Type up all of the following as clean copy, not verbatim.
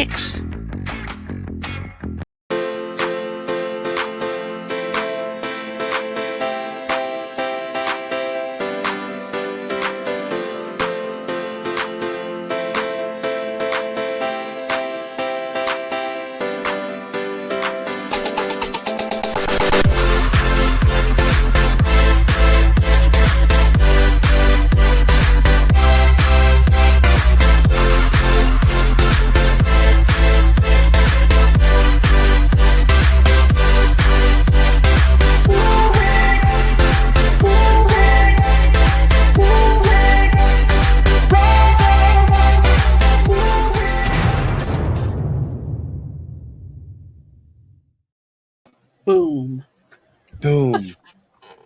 mix. Boom. Boom.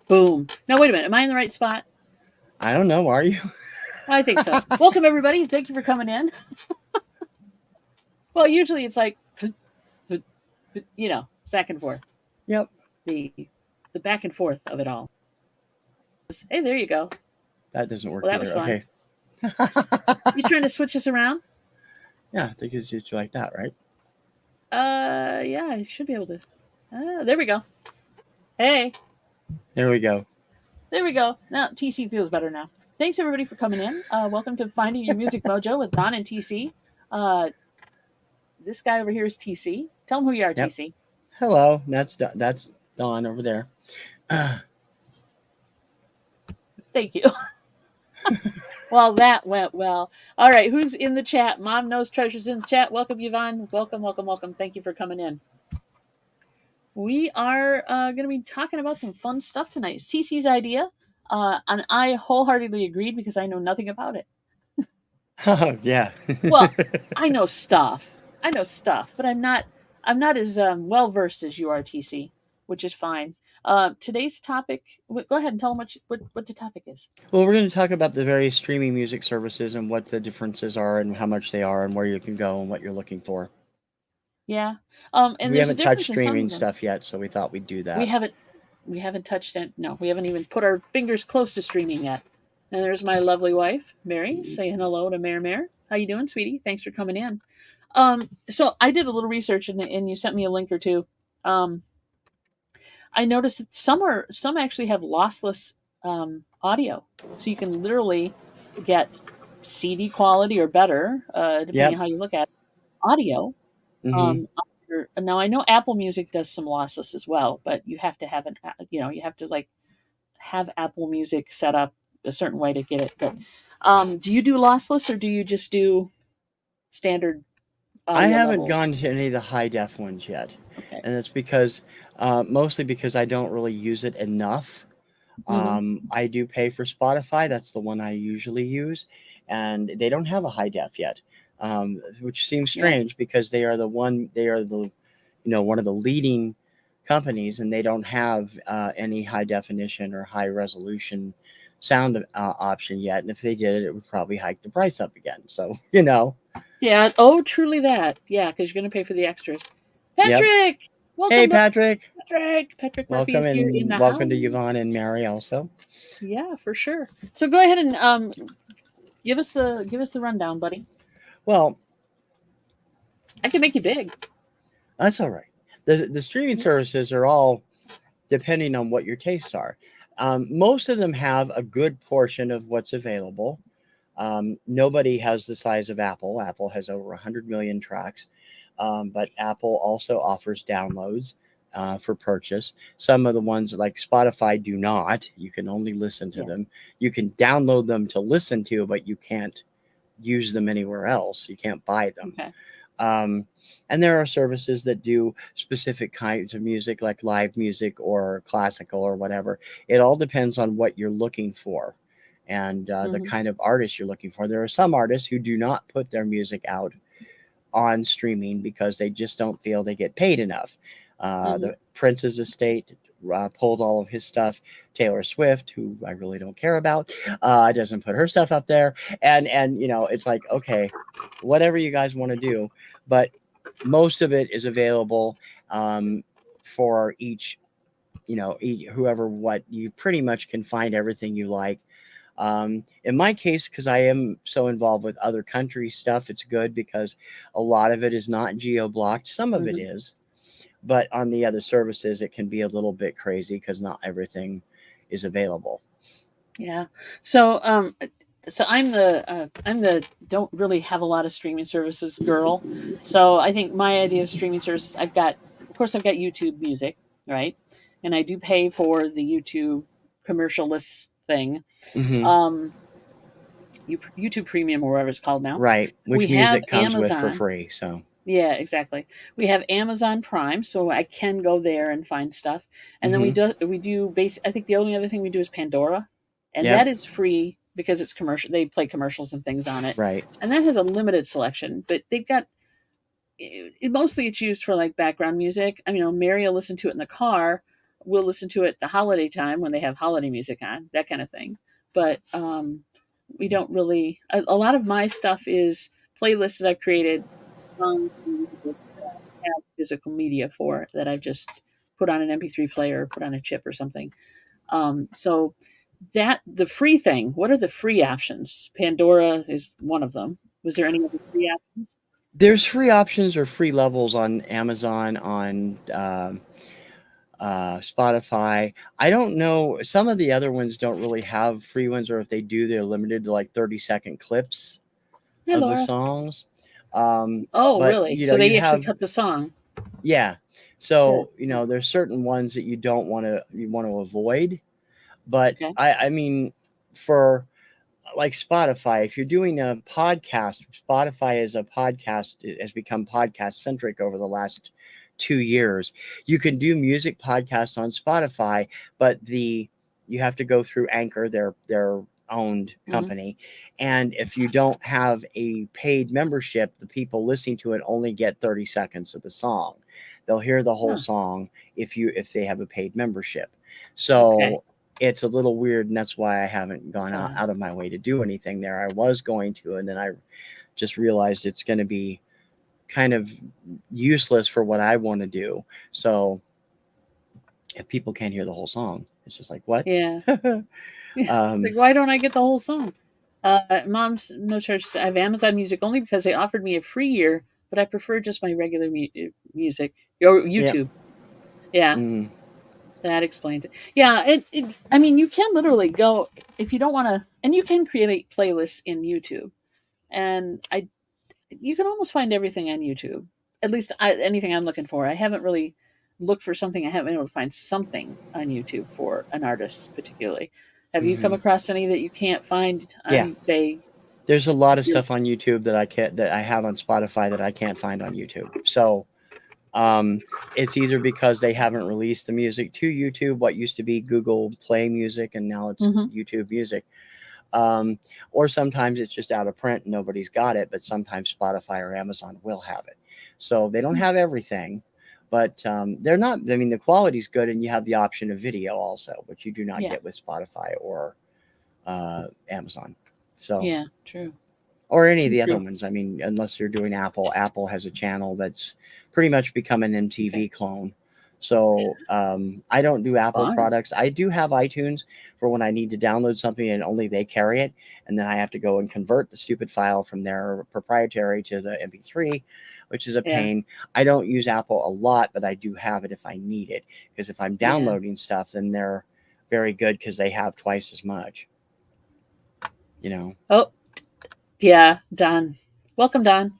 Boom. Now, wait a minute. Am I in the right spot? I don't know. Are you? I think so. Welcome, everybody. Thank you for coming in. Well, usually it's like, you know, back and forth. Yep. The back and forth of it all. Hey, there you go. That doesn't work Well, that either. was fun. Okay. You trying to switch us around? Yeah, I think it's just like that, right? Yeah, I should be able to. There we go. Hey. There we go. There we go. Now TC feels better now. Thanks everybody for coming in. Welcome to Finding Your Music Mojo with Don and TC. This guy over here is TC. Tell him who you are, yep. TC. Hello, that's Don over there. Thank you. Well, that went well. All right, who's in the chat? Mom Knows Treasure's in the chat. Welcome, Yvonne. Welcome, welcome, welcome. Thank you for coming in. We are going to be talking about some fun stuff tonight. It's TC's idea, and I wholeheartedly agreed because I know nothing about it. Oh, yeah. Well, I know stuff, but I'm not as well versed as you are, TC, which is fine. Today's topic. Go ahead and tell them what the topic is. Well, we're going to talk about the various streaming music services and what the differences are and how much they are and where you can go and what you're looking for. Yeah. And we haven't touched streaming stuff yet, so we thought we'd do that. We haven't touched it. No, we haven't even put our fingers close to streaming yet. And there's my lovely wife, Mary, saying hello to Mare. How you doing, sweetie? Thanks for coming in. So I did a little research, and you sent me a link or two. I noticed that some actually have lossless audio, so you can literally get CD quality or better, depending on how you look at it, audio. Mm-hmm. Now I know Apple Music does some lossless as well, but you have to have you have to like have Apple Music set up a certain way to get it. But do you do lossless or do you just do standard? I haven't gone to any of the high def ones yet, okay. And that's because mostly because I don't really use it enough. I do pay for Spotify. That's the one I usually use, and they don't have a high def yet. Which seems strange because they are one of the leading companies, and they don't have any high definition or high resolution sound option yet. And if they did it would probably hike the price up again. So, Yeah. Oh, truly that. Yeah. Cause you're going to pay for the extras. Patrick. Yep. Welcome. Hey, Patrick. Patrick. Welcome, and welcome to Yvonne and Mary also. Yeah, for sure. So go ahead and give us the rundown, buddy. Well, I can make you big. That's all right. The streaming services are all depending on what your tastes are. Most of them have a good portion of what's available. Nobody has the size of Apple. Apple has over 100 million tracks, but Apple also offers downloads for purchase. Some of the ones like Spotify do not. You can only listen to them. You can download them to listen to, but you can't use them anywhere else. You can't buy them. Okay. And there are services that do specific kinds of music, like live music or classical or whatever. It all depends on what you're looking for and the kind of artist you're looking for. There are some artists who do not put their music out on streaming because they just don't feel they get paid enough. The Prince's estate pulled all of his stuff. Taylor Swift, who I really don't care about, doesn't put her stuff up there. And it's like, okay, whatever you guys want to do, but most of it is available for each, whoever, what you pretty much can find everything you like In my case, because I am so involved with other country stuff, it's good because a lot of it is not geo-blocked. Some of it Mhm. is, but on the other services, it can be a little bit crazy because not everything is available. Yeah. So, so I'm the don't really have a lot of streaming services girl. So I think my idea of streaming services, of course, I've got YouTube Music, right? And I do pay for the YouTube commercialless thing. Hmm. Um, YouTube Premium or whatever it's called now. Right, We which have music comes with for Amazon. free. So, Yeah, exactly. We have Amazon Prime, so I can go there and find stuff. And then hmm, we do base. I think the only other thing we do is Pandora, and yep, that is free because it's commercial. They play commercials and things on it, right, and that has a limited selection. But they've got mostly it's used for like background music. I mean, Mary will listen to it in the car. We'll listen to it the holiday time when they have holiday music on, that kind of thing. But we don't really. A lot of my stuff is playlists that I've created, songs and music have physical media for that I've just put on an MP3 player, or put on a chip or something. So that the free thing. What are the free options? Pandora is one of them. Was there any other free options? there's free options or free levels on Amazon, on Spotify. I don't know. Some of the other ones don't really have free ones, or if they do, they're limited to like 30-second clips Hey, of the Laura. songs. Oh, But really? you know, So you they actually have, cut the song. yeah. Good. So Yeah. there's certain ones that you want to avoid. But Okay. I mean, for like Spotify, if you're doing a podcast, Spotify is a podcast, it has become podcast centric over the last 2 years. You can do music podcasts on Spotify, but you have to go through Anchor, their owned Hmm. company. And if you don't have a paid membership, the people listening to it only get 30 seconds of the song. They'll hear the whole Huh. song if they have a paid membership. Okay. So it's a little weird, and that's why I haven't gone It's odd. out of my way to do anything there. I was going to, and then I just realized it's going to be kind of useless for what I want to do. So if people can't hear the whole song, it's just like, what? Yeah. um, Like, why don't I get the whole song? Mom's no church. I have Amazon Music only because they offered me a free year, but I prefer just my regular music. Or yeah. YouTube. Yeah, Mm, that explains it. Yeah, I mean, you can literally go if you don't want to, and you can create playlists in YouTube, and you can almost find everything on YouTube. At least anything I'm looking for. I haven't really looked for something. I haven't been able to find something on YouTube for an artist particularly. Have you come hmm. across any that you can't find Yeah. on, say, There's a lot of your? stuff on YouTube that I have on Spotify that I can't find on YouTube. So it's either because they haven't released the music to YouTube, what used to be Google Play Music, and now it's Hmm. YouTube Music. Um, or sometimes it's just out of print and nobody's got it, but sometimes Spotify or Amazon will have it. So they don't have everything, but they're not, I mean, the quality's good, and you have the option of video also, which you do not Yeah, get with Spotify or Amazon. So, yeah, true, or any of the other true. ones. I mean, unless you're doing Apple, Apple has a channel that's pretty much become an Okay, MTV clone. So I don't do Apple fun. products. I do have iTunes for when I need to download something and only they carry it, and then I have to go and convert the stupid file from their proprietary to the MP3, which is a Yeah, pain. I don't use Apple a lot, but I do have it if I need it, because if I'm yeah. downloading stuff, then they're very good because they have twice as much. You know. Oh, yeah, Don. Welcome, Don.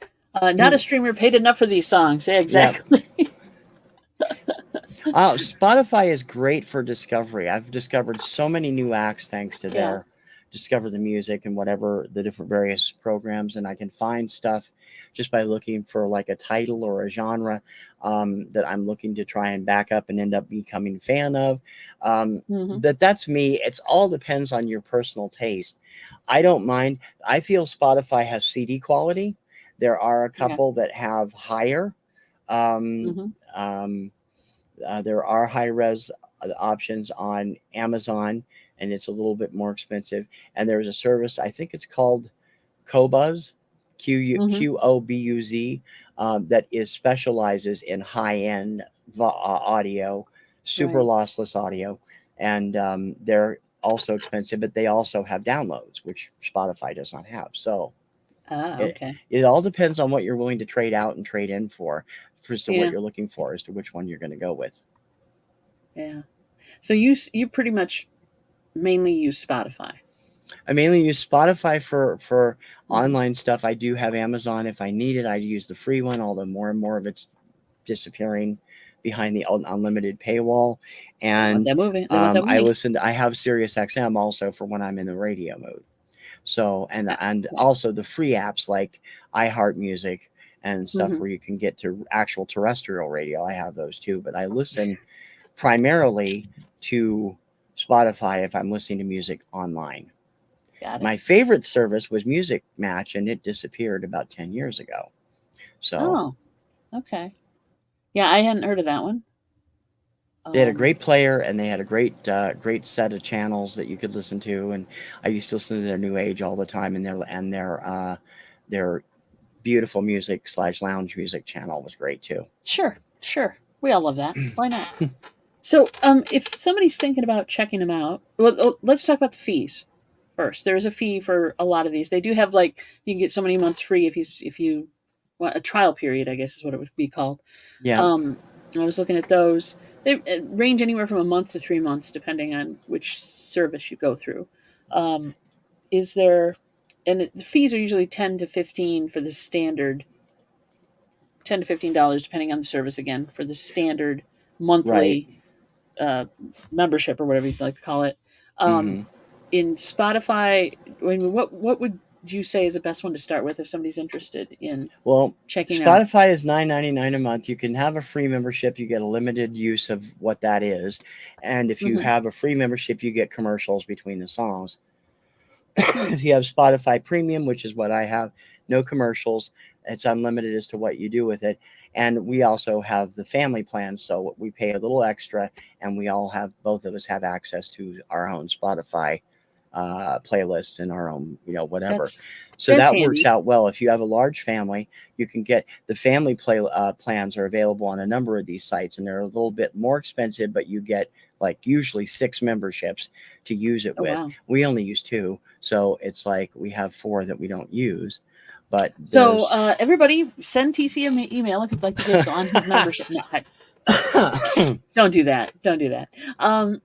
Not a streamer paid enough for these songs. Yeah, Yep. exactly. Spotify is great for discovery. I've discovered so many new acts thanks to Yeah. their discover the music and whatever the different various programs, and I can find stuff just by looking for like a title or a genre that I'm looking to try and back up and end up becoming a fan of. Hmm. That's me. It's all depends on your personal taste. I don't mind. I feel Spotify has CD quality. There are a Okay. couple that have higher. Um, Hmm. um, there are high res options on Amazon, and it's a little bit more expensive. And there's a service, I think it's called Qobuz, Hmm. Qobuz, that is specializes in high end audio, super Right. lossless audio, and they're also expensive, but they also have downloads, which Spotify does not have. So it Okay. it all depends on what you're willing to trade out and trade in for as to what Yeah. you're looking for, as to which one you're going to go with. Yeah. So you pretty much mainly use Spotify. I mainly use Spotify for Mhm. online stuff. I do have Amazon if I need it. I use the free one, although more and more of it's disappearing behind the unlimited paywall. They want And that movie. They want that I money. listen. I have Sirius XM also for when I'm in the radio mode. So Yeah. and Yeah. also the free apps like iHeart Music and stuff Hmm. where you can get to actual terrestrial radio. I have those too, but I listen primarily to Spotify if I'm listening to music online. Got it. My favorite service was Music Match, and it disappeared about 10 years ago. So Oh, okay. Yeah, I hadn't heard of that one. they had a Um, great player, and they had a great set of channels that you could listen to. And I used to listen to their New Age all the time, and their beautiful music / lounge music channel was great too. sure, sure. We all love that. Why not? So, if somebody's thinking about checking them out, well, let's talk about the fees first. There is a fee for a lot of these. They do have like you can get so many months free if you want a trial period, I guess is what it would be called. Yeah. Um, I was looking at those. They range anywhere from a month to 3 months, depending on which service you go through. Um, is there, and the fees are usually 10 to 15 for the standard, $10 to $15, depending on the service again, for the standard Right. monthly uh, membership or whatever you'd like to call it. Um, Hmm. in Spotify, I mean, what would you say is the best one to start with if somebody's interested in Well, checking out? Spotify is $9.99 a month. You can have a free membership. You get a limited use of what that is, and if you Hmm. have a free membership, you get commercials between the songs. Hmm. If you have Spotify Premium, which is what I have, no commercials. It's unlimited as to what you do with it. And we also have the family plan, so we pay a little extra, and we all have both of us have access to our own Spotify playlists and our own, whatever. That's So that's that works handy. out well. If you have a large family, you can get the family plans are available on a number of these sites, and they're a little bit more expensive, but you get like usually 6 memberships to use it Oh with. wow. We only use 2, so it's like we have 4 that we don't use. But So there's everybody send TC an email if you'd like to get on his membership. No, don't do that. Don't do that.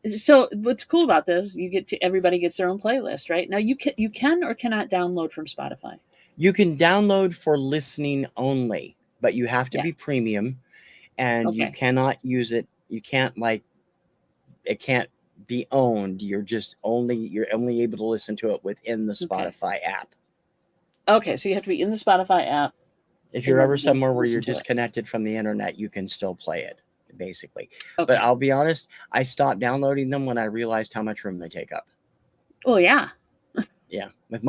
So what's cool about this? Everybody gets their own playlist, right? Now you can or cannot download from Spotify. you can download for listening only, but you have to Yeah. be premium, and you Okay. cannot use it. You can't like it can't be owned. You're only able to listen to it within the Okay. Spotify app. Okay. So you have to be in the Spotify app If in you're order ever to somewhere where you're listen to it. disconnected from the internet, you can still play it, basically. But Okay. I'll be honest, I stopped downloading them when I realized how much room they take up. Well, yeah. Yeah, with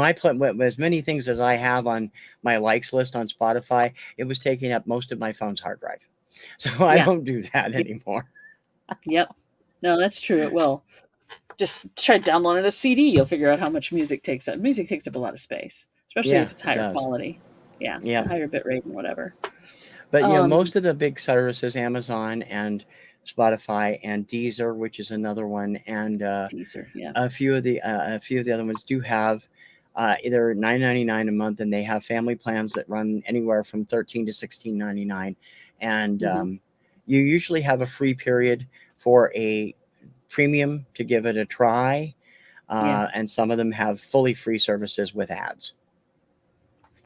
as many things as I have on my likes list on Spotify, it was taking up most of my phone's hard drive. So I Yeah. don't do that Yep. anymore. Yep. No, that's true. It will. Just try downloading a CD. You'll figure out how much music takes up. Music takes up a lot of space, especially Yeah, if it's it higher does. quality. Yeah, Yeah. higher bit rate and whatever. But Um, most of the big services, Amazon and Spotify and Deezer, which is another one, and Deezer. Yeah. a few of the other ones do have either $9.99 a month, and they have family plans that run anywhere from $13 to $16.99, and Hmm. you usually have a free period for a premium to give it a try, Yeah. and some of them have fully free services with ads.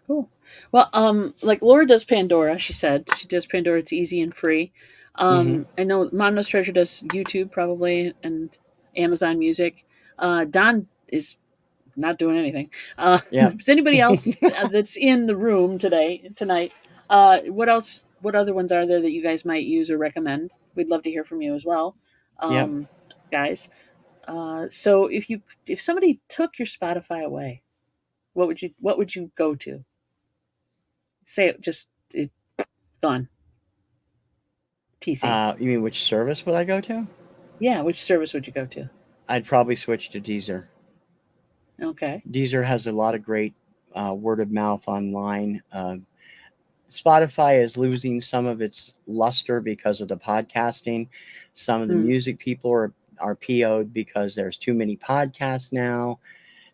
Cool. Well, like Laura does Pandora. She said she does Pandora. It's easy and free. Hmm. I know Mom Knows Treasure does YouTube probably and Amazon Music. Don is not doing anything. Yeah. Is anybody else that's in the room tonight? What else? What other ones are there that you guys might use or recommend? We'd love to hear from you as well, Yep. guys. So if somebody took your Spotify away, what would you go to? Say it just it's gone. TC. You mean which service would I go to? Yeah, which service would you go to? I'd probably switch to Deezer. Okay. Deezer has a lot of great word of mouth online. Spotify is losing some of its luster because of the podcasting. Some of the Mm, music people are are PO'd because there's too many podcasts now,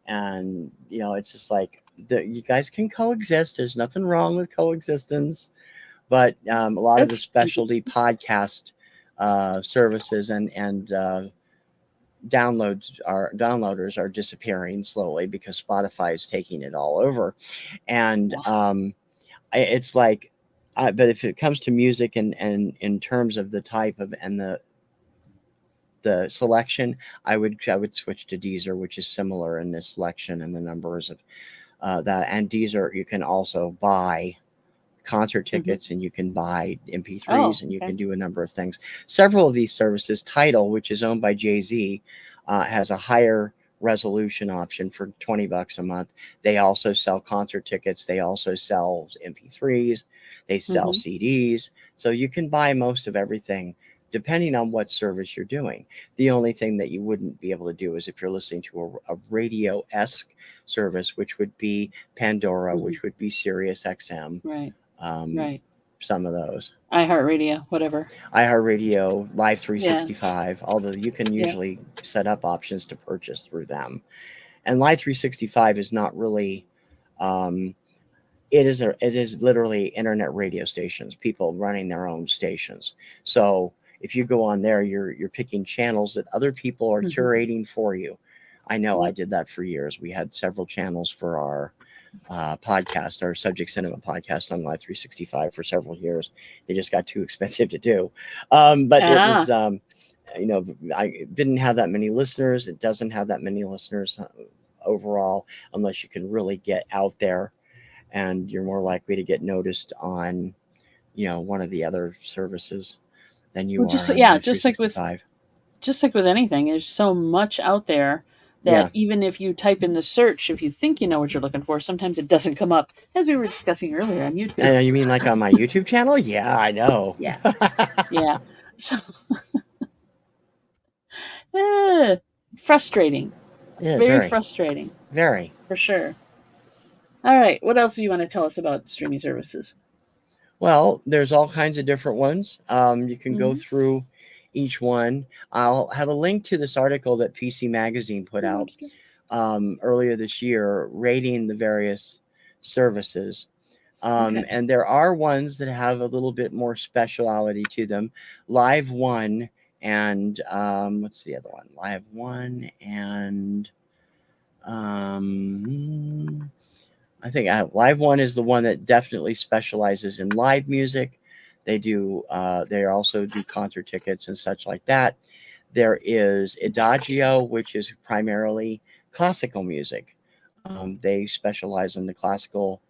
and it's just like you guys can coexist. There's nothing wrong with coexistence, but a lot of the That's specialty podcast services and downloaders are disappearing slowly because Spotify is taking it all over, and it's like, but if it comes to music and in terms of the type of and the selection, I would switch to Deezer, which is similar in the selection and the numbers of that. And Deezer, you can also buy concert tickets, and you can buy MP3s, and you can do a number of things. Several of these services, Tidal, which is owned by Jay-Z, has a higher resolution option for $20 a month. They also sell concert tickets. They also sell MP3s. They sell CDs. So you can buy most of everything depending on what service you're doing. The only thing that you wouldn't be able to do is if you're listening to a radio-esque service, which would be Pandora, which would be Sirius XM. right. Some of those. iHeartRadio, whatever. iHeartRadio, Live 365, although you can usually set up options to purchase through them. And Live 365 is not really, it is literally internet radio stations, people running their own stations. So if you go on there, you're picking channels that other people are curating for you. I know I did that for years. We had several channels for our podcast, our Subject Cinema podcast on Live 365 for several years. They just got too expensive to do. But it was, I didn't have that many listeners. It doesn't have that many listeners overall, unless you can really get out there, and you're more likely to get noticed on, one of the other services than you are on Live 365. Just like with anything, there's so much out there that even if you type in the search, if you think you know what you're looking for, sometimes it doesn't come up, as we were discussing earlier on YouTube. You mean like on my YouTube channel? Yeah, I know. Yeah. So frustrating. Yeah, very frustrating. Very. For sure. All right. What else do you want to tell us about streaming services? Well, there's all kinds of different ones. You can go through each one. I'll have a link to this article that PC Magazine put out earlier this year, rating the various services. And there are ones that have a little bit more speciality to them. Live One and what's the other one? Live One and I think Live One is the one that definitely specializes in live music. They do. They also do concert tickets and such like that. There is Adagio, which is primarily classical music. They specialize in the classical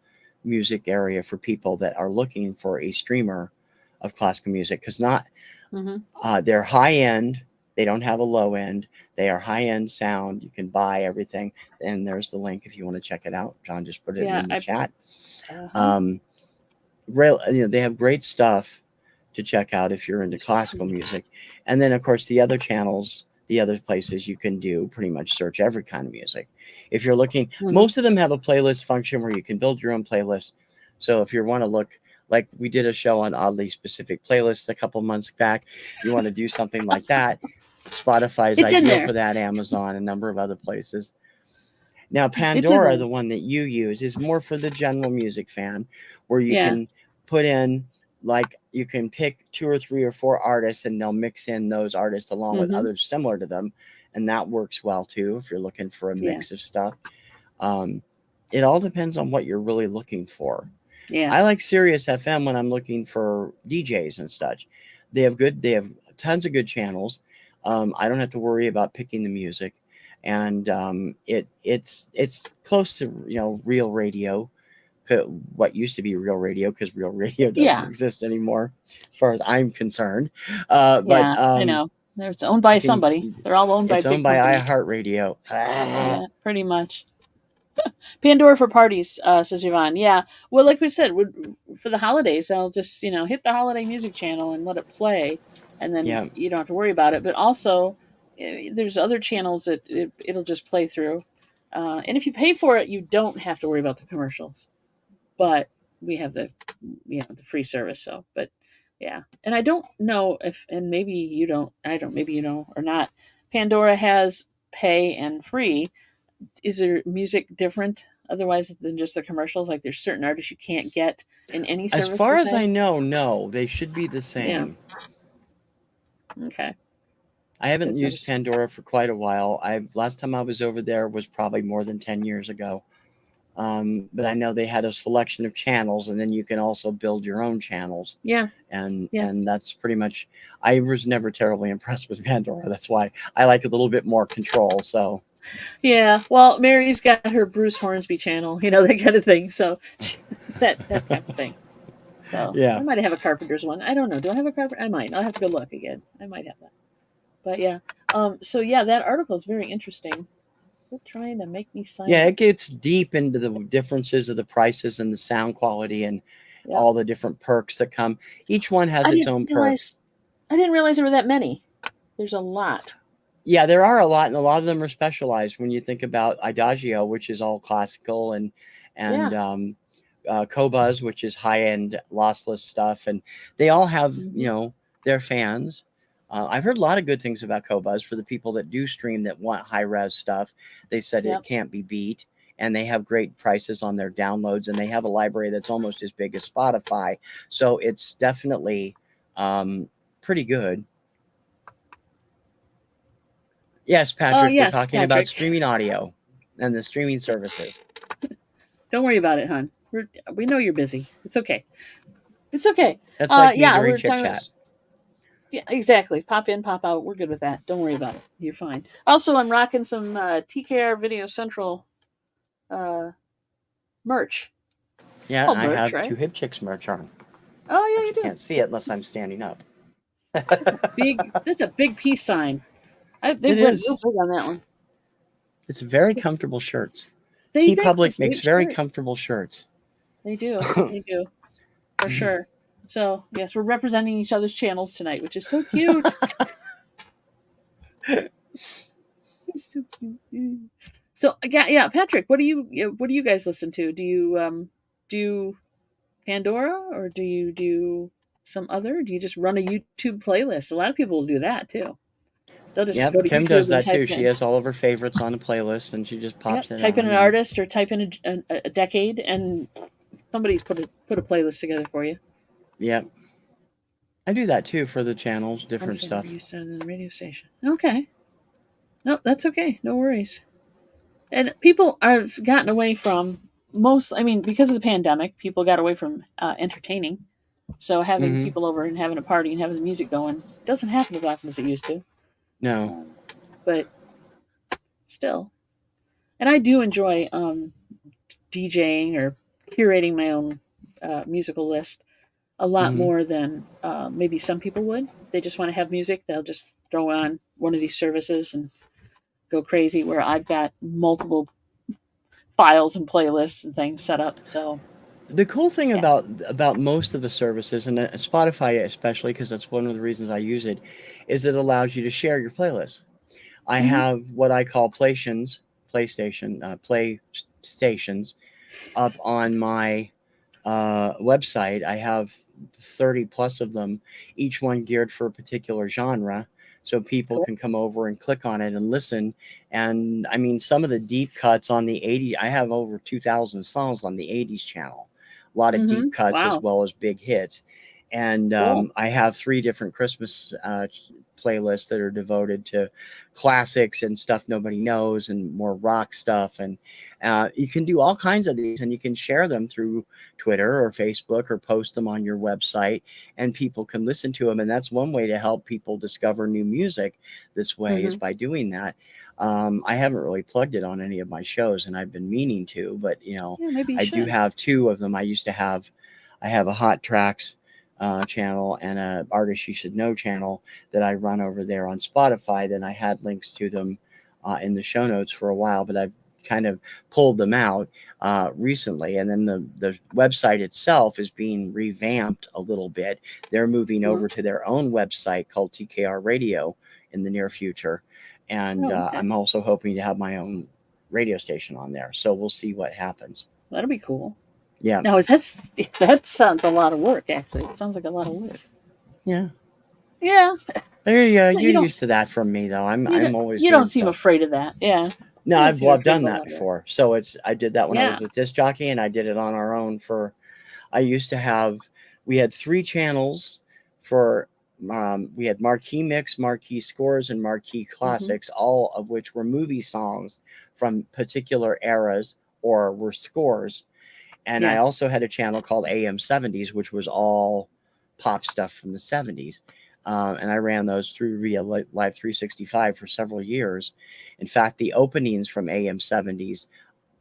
music area for people that are looking for a streamer of classical music, because they're high end. They don't have a low end. They are high end sound. You can buy everything, and there's the link if you want to check it out. John just put it in the chat. They have great stuff to check out if you're into classical music. And then, of course, the other channels, the other places you can do pretty much search every kind of music. If you're looking, most of them have a playlist function where you can build your own playlist. So if you want to look, like we did a show on oddly specific playlists a couple months back, you want to do something like that, Spotify's ideal for that, Amazon, a number of other places. Now, Pandora, the one that you use, is more for the general music fan, where you can put in, like, you can pick 2 or 3 or 4 artists, and they'll mix in those artists along with others similar to them. And that works well, too, if you're looking for a mix of stuff. It all depends on what you're really looking for. I like Sirius FM when I'm looking for DJs and such. They have tons of good channels. I don't have to worry about picking the music. And it's close to real radio, what used to be real radio, because real radio doesn't exist anymore as far as I'm concerned. But I know it's owned by somebody. They're all owned by it's owned by iHeartRadio. Yeah, pretty much. Pandora for parties, says Yvonne. Yeah, well, like we said, for the holidays, I'll just hit the holiday music channel and let it play, and then you don't have to worry about it. But also, there's other channels that it'll just play through, and if you pay for it, you don't have to worry about the commercials. But we have the free service, so and I don't know if, and maybe you don't, maybe you know or not. Pandora has pay and free. Is there music different otherwise than just the commercials? Like there's certain artists you can't get in any As service far per as se? I know, no, they should be the Yeah. same. Okay. I haven't Because used Pandora for quite a while. Last time I was over there was probably more than 10 years ago. But I know they had a selection of channels, and then you can also build your own channels. yeah. And Yeah. and that's pretty much. I was never terribly impressed with Pandora. That's why I like a little bit more control. So Yeah. Well, Mary's got her Bruce Hornsby channel, that kind of thing. So that kind of thing. So yeah, I might have a Carpenter's one. I don't know. Do I have a Carpenter? I might. I'll have to go look again. I might have that. But yeah. So yeah, that article is very interesting. They're trying to make me sign yeah, up. it gets deep into the differences of the prices and the sound quality and Yep. all the different perks that come. Each one has its own perks. I didn't realize there were that many. There's a lot. Yeah, there are a lot, and a lot of them are specialized. When you think about Adagio, which is all classical, and Qobuz, which is high end lossless stuff, and they all have their fans. I've heard a lot of good things about Qobuz for the people that do stream that want high res stuff. They said it can't be beat, and they have great prices on their downloads, and they have a library that's almost as big as Spotify. So it's definitely pretty good. Yes, Patrick, we're talking about streaming audio and the streaming services. Don't worry about it, hon. We know you're busy. It's okay. It's okay. That's like me during Chit Chat. Yeah, exactly. Pop in, pop out. We're good with that. Don't worry about it. You're fine. Also, I'm rocking some TKR VideoCentral merch. Yeah, I have two Hip Chicks merch on. Oh yeah, you do. Can't see it unless I'm standing up. That's a big peace sign. They went real big on that one. It's very comfortable shirts. T-Public makes very comfortable shirts. They do. They do. For sure. So, yes, we're representing each other's channels tonight, which is so cute. It's so cute. So, yeah, Patrick, what do you guys listen to? Do you do Pandora, or do you do some other? Do you just run a YouTube playlist? A lot of people will do that too. They'll just go to Kim YouTube does that and too. She has all of her favorites on a playlist, and she just pops it. Type in an artist or type in a decade, and somebody's put a playlist together for you. Yep. I do that too for the channels, different stuff. Used on the radio station. Okay. No, that's okay. No worries. And people have gotten away from because of the pandemic, people got away from entertaining. So having people over and having a party and having the music going doesn't happen as often as it used to. No. But still. And I do enjoy DJing or curating my own musical list a lot more than maybe some people would. They just want to have music. They'll just throw on one of these services and go crazy, where I've got multiple files and playlists and things set up. So the cool thing about most of the services, and Spotify especially, because that's one of the reasons I use it, is it allows you to share your playlist. I have what I call playstations up on my website. I have 30 plus of them, each one geared for a particular genre, so people can come over and click on it and listen. And I mean, some of the deep cuts on the 80s, I have over 2,000 songs on the 80s channel, a lot of deep cuts as well as big hits. And I have 3 different Christmas playlists that are devoted to classics and stuff nobody knows, and more rock stuff. And you can do all kinds of these, and you can share them through Twitter or Facebook, or post them on your website, and people can listen to them. And that's one way to help people discover new music this way, is by doing that. I haven't really plugged it on any of my shows, and I've been meaning to, but I do have 2 of them. I have a Hot Tracks channel and a Artist You Should Know channel that I run over there on Spotify. Then I had links to them in the show notes for a while, but I've kind of pulled them out recently. And then the website itself is being revamped a little bit. They're moving over to their own website called TKR Radio in the near future. And I'm also hoping to have my own radio station on there. So we'll see what happens. That'll be cool. Yeah. No, that sounds a lot of work, actually. It sounds like a lot of work. Yeah. Yeah. There you go. You You're don't. used to that from me, though. I'm always You don't doing seem stuff. afraid of that. Yeah. No, You don't seem I've afraid done of a that lot of it. before. So I did that when I was Yeah. with Disc Jockey, and I did it on our own for. I used to have. We had 3 channels for. We had Marquee Mix, Marquee Scores, and Marquee Classics, all of which were movie songs from particular eras or were scores. And I Yeah. also had a channel called AM 70s, which was all pop stuff from the 70s. And I ran those through via Live 365 for several years. In fact, the openings from AM 70s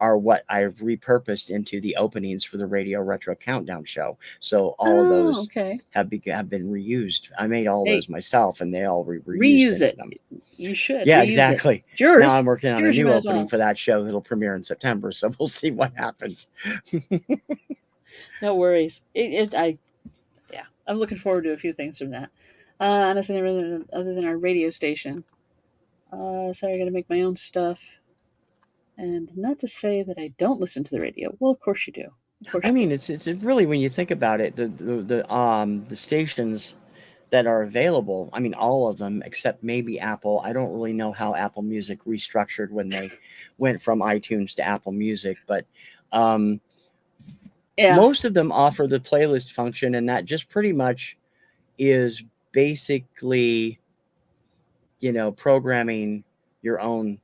are what I've repurposed into the openings for the Radio Retro Countdown show. So all of those okay. have been reused. I made all Hey, those myself, and they all reused reuse into it. them. You should. Yeah, reuse exactly. It. It's yours. Now I'm working on a Yours, you new might as opening well. for that show that'll premiere in September. So we'll see what happens. No worries. Yeah, I'm looking forward to a few things from that. Honestly, other than our radio station. Sorry, I got to make my own stuff. And not to say that I don't listen to the radio. Well, of course you do. Of course I you mean, do. it's really, when you think about it, the stations that are available. I mean, all of them except maybe Apple. I don't really know how Apple Music restructured when they went from iTunes to Apple Music, but um, Yeah. most of them offer the playlist function, and that just pretty much is basically, programming your own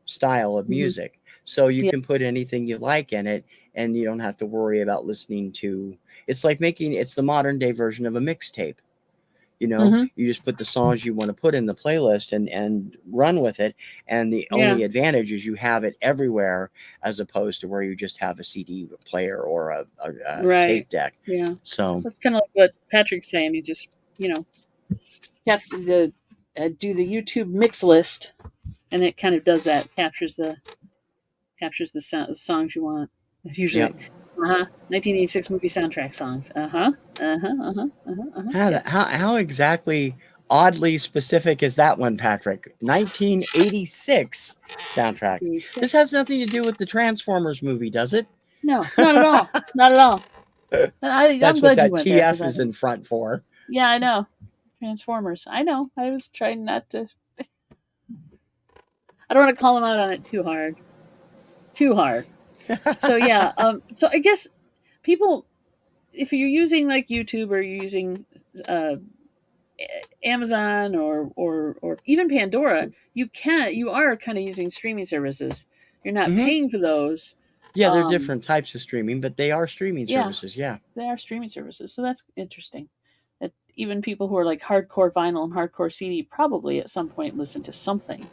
style of music. So you Yeah. can put anything you like in it, and you don't have to worry about listening to. It's like it's the modern day version of a mixtape. You just put the songs you want to put in the playlist and run with it. And the only advantage is you have it everywhere, as opposed to where you just have a CD player or a Right. tape deck. Yeah. So That's kind of like what Patrick's saying. You just, have to do the YouTube mix list, and it kind of does that. Captures the songs you want. Usually, yeah. 1986 movie soundtrack songs. Yeah. How exactly oddly specific is that one, Patrick? 1986 soundtrack. 86. This has nothing to do with the Transformers movie, does it? No, not at all. Not at all. I'm That's what glad you that went there. TF is in front for. Yeah, I know. Transformers. I know. I was trying not to. I don't want to call them out on it too hard. Too hard. So yeah. So I guess people, if you're using like YouTube or you're using uh, Amazon or even Pandora, you are kind of using streaming services. You're not paying for those. Yeah, they're different types of streaming, but they are streaming services. Yeah, they are streaming services. So that's interesting. That even people who are like hardcore vinyl and hardcore CD probably at some point listen to something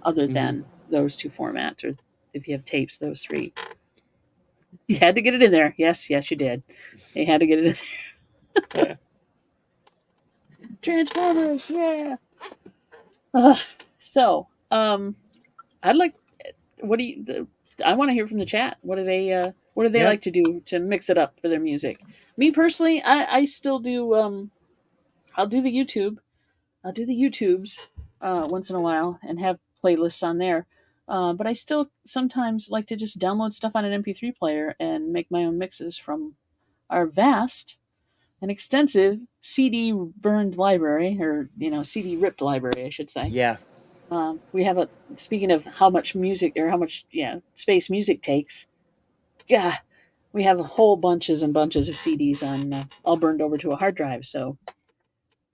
other than those 2 formats, or if you have tapes, those 3. You had to get it in there. Yes, you did. You had to get it in there. Transformers, yeah. So, I'd like. What do you? I want to hear from the chat. What do they? What do they like to do to mix it up for their music? Me personally, I still do. I'll do the YouTube. I'll do the YouTubes once in a while and have playlists on there. But I still sometimes like to just download stuff on an MP3 player and make my own mixes from our vast and extensive CD burned library, or CD ripped library, I should say. Yeah. We have speaking of how much music, or how much space music takes. Yeah, we have whole bunches and bunches of CDs on all burned over to a hard drive. So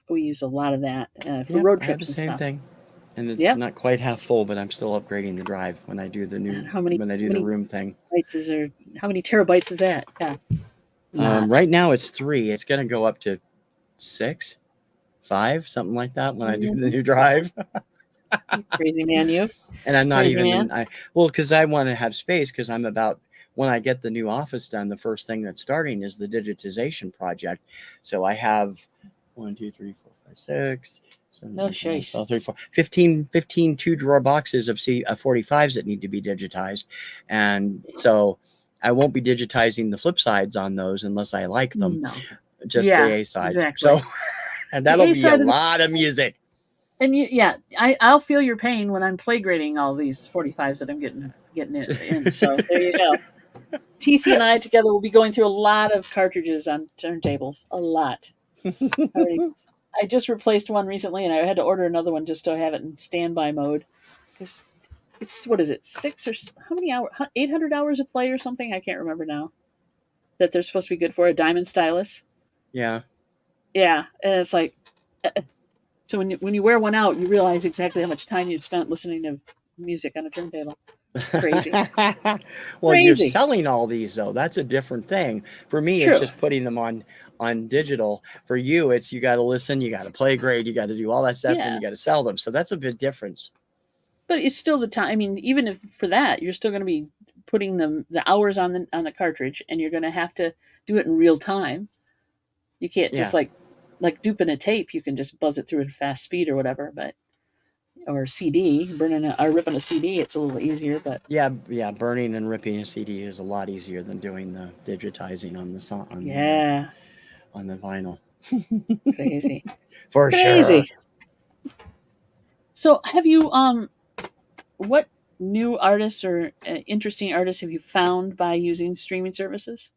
we use a lot of that for road I have the trips and same stuff. thing, and it's not quite half full, but I'm still upgrading the drive when I do the the room thing. How many terabytes is that? Yeah. Right now it's 3. It's going to go up to 6, 5, something like that when I do the new drive. Crazy man, you. And I'm not because I want to have space, because when I get the new office done, the first thing that's starting is the digitization project. So I have 1, 2, 3, 4, 5, 6, 7, 8, 9, 10, 11, 15 2-drawer boxes of 45s that need to be digitized. And so I won't be digitizing the flip sides on those unless I like them. No. Just the A sides. Exactly. So, and that'll be a lot of music. And I'll feel your pain when I'm play grading all these 45s that I'm getting in. So there you go. TC and I together will be going through a lot of cartridges on turntables. A lot. I just replaced one recently, and I had to order another one just to have it in standby mode. Because it's, what is it, how many hours? 800 hours of play or something? I can't remember now. That they're supposed to be good for a diamond stylus. Yeah. Yeah, and it's like, so when you wear one out, you realize exactly how much time you've spent listening to music on a turntable. It's crazy. Well, you're Crazy. selling all these though. That's a different thing. For me, it's True. just putting them on digital. For you, it's you got to listen, you got to play grade, you got to do all that stuff, and Yeah. you got to sell them. So that's a big difference. But it's still the time. I mean, even if for that, you're still going to be putting the hours on the cartridge, and you're going to have to do it in real time. You can't just Yeah. like duping a tape. You can just buzz it through at fast speed or whatever. But or CD, or ripping a CD, it's a little easier. But Yeah, yeah. Burning and ripping a CD is a lot easier than doing the digitizing on the song yeah, on the vinyl. crazy, For sure. crazy. So have you what new artists or interesting artists have you found by using streaming services?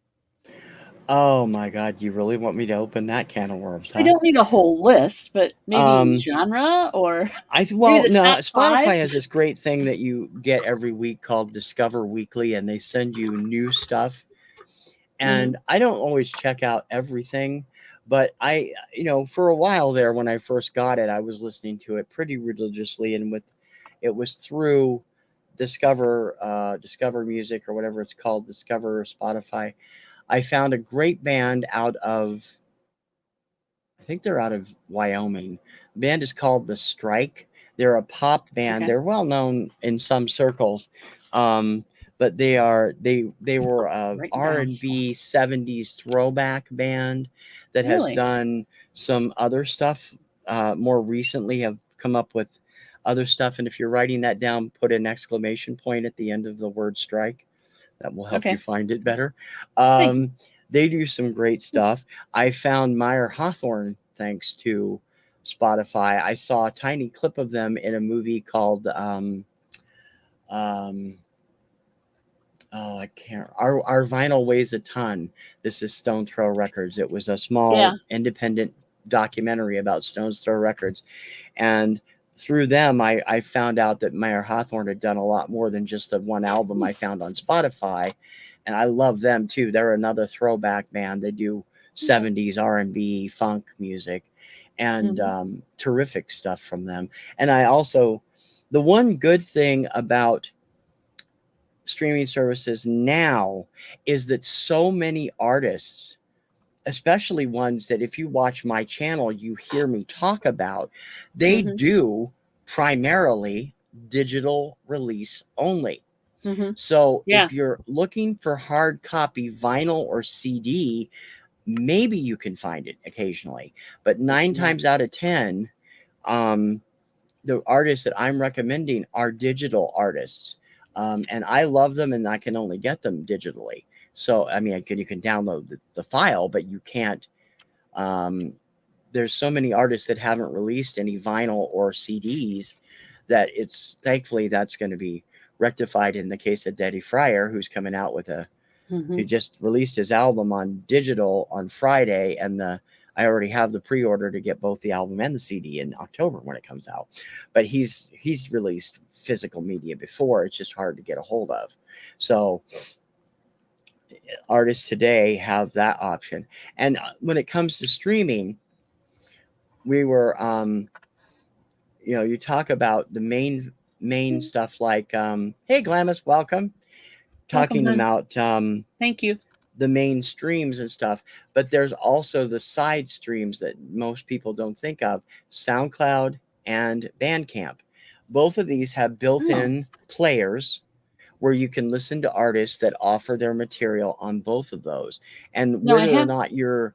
Oh my God, you really want me to open that can of worms, I huh? don't need a whole list, but maybe Um, genre or maybe well, the no, top five. Spotify has this great thing that you get every week called Discover Weekly, and they send you new stuff. Mm-hmm. And I don't always check out everything, but for a while there when I first got it, I was listening to it pretty religiously, and it was through Discover Music or whatever it's called, Discover Spotify. I found a great band out of, I think they're out of Wyoming. The band is called The Strike. They're a pop band. Okay. They're well known in some circles, um, but they were a Writing R down and stuff. B '70s throwback band that has Really? done some other stuff. More recently, have come up with other stuff. And if you're writing that down, put an exclamation point at the end of the word strike. That will help you Okay. find it better. Thank Um, they do some great stuff. I found Meyer Hawthorne thanks to Spotify. I saw a tiny clip of them in a movie called um, oh, I can't. Our vinyl weighs a ton. This is Stone Throw Records. It was a Yeah. small independent documentary about Stone's Throw Records, and through them, I found out that Meyer Hawthorne had done a lot more than just the one album I found on Spotify, and I love them too. They're another throwback band. They do Okay. 70s R&B funk music, and Mm-hmm. terrific stuff from them. And I also, the one good thing about streaming services now is that so many artists, especially ones that if you watch my channel, you hear me talk about, they Mm-hmm. do primarily digital release only. Mm-hmm. So Yeah. if you're looking for hard copy vinyl or CD, maybe you can find it occasionally. But nine Yeah. times out of 10, um, the artists that I'm recommending are digital artists. And I love them and I can only get them digitally. So, I mean, you can download the file, but you can't. Um, there's so many artists that haven't released any vinyl or CDs that it's thankfully that's going to be rectified in the case of Daddy Fryer, who's coming out with Mm-hmm. who just released his album on digital on Friday, and I already have the pre-order to get both the album and the CD in October when it comes out. But he's released physical media before. It's just hard to get a hold of. So artists today have that option. And when it comes to streaming, we were you talk about the main stuff like hey Glamis, welcome. Welcome, Talking hon. about Thank you. the main streams and stuff, but there's also the side streams that most people don't think of, SoundCloud and Bandcamp. Both of these have Oh built-in players where you can listen to artists that offer their material on both of those. And no, I whether or have. not you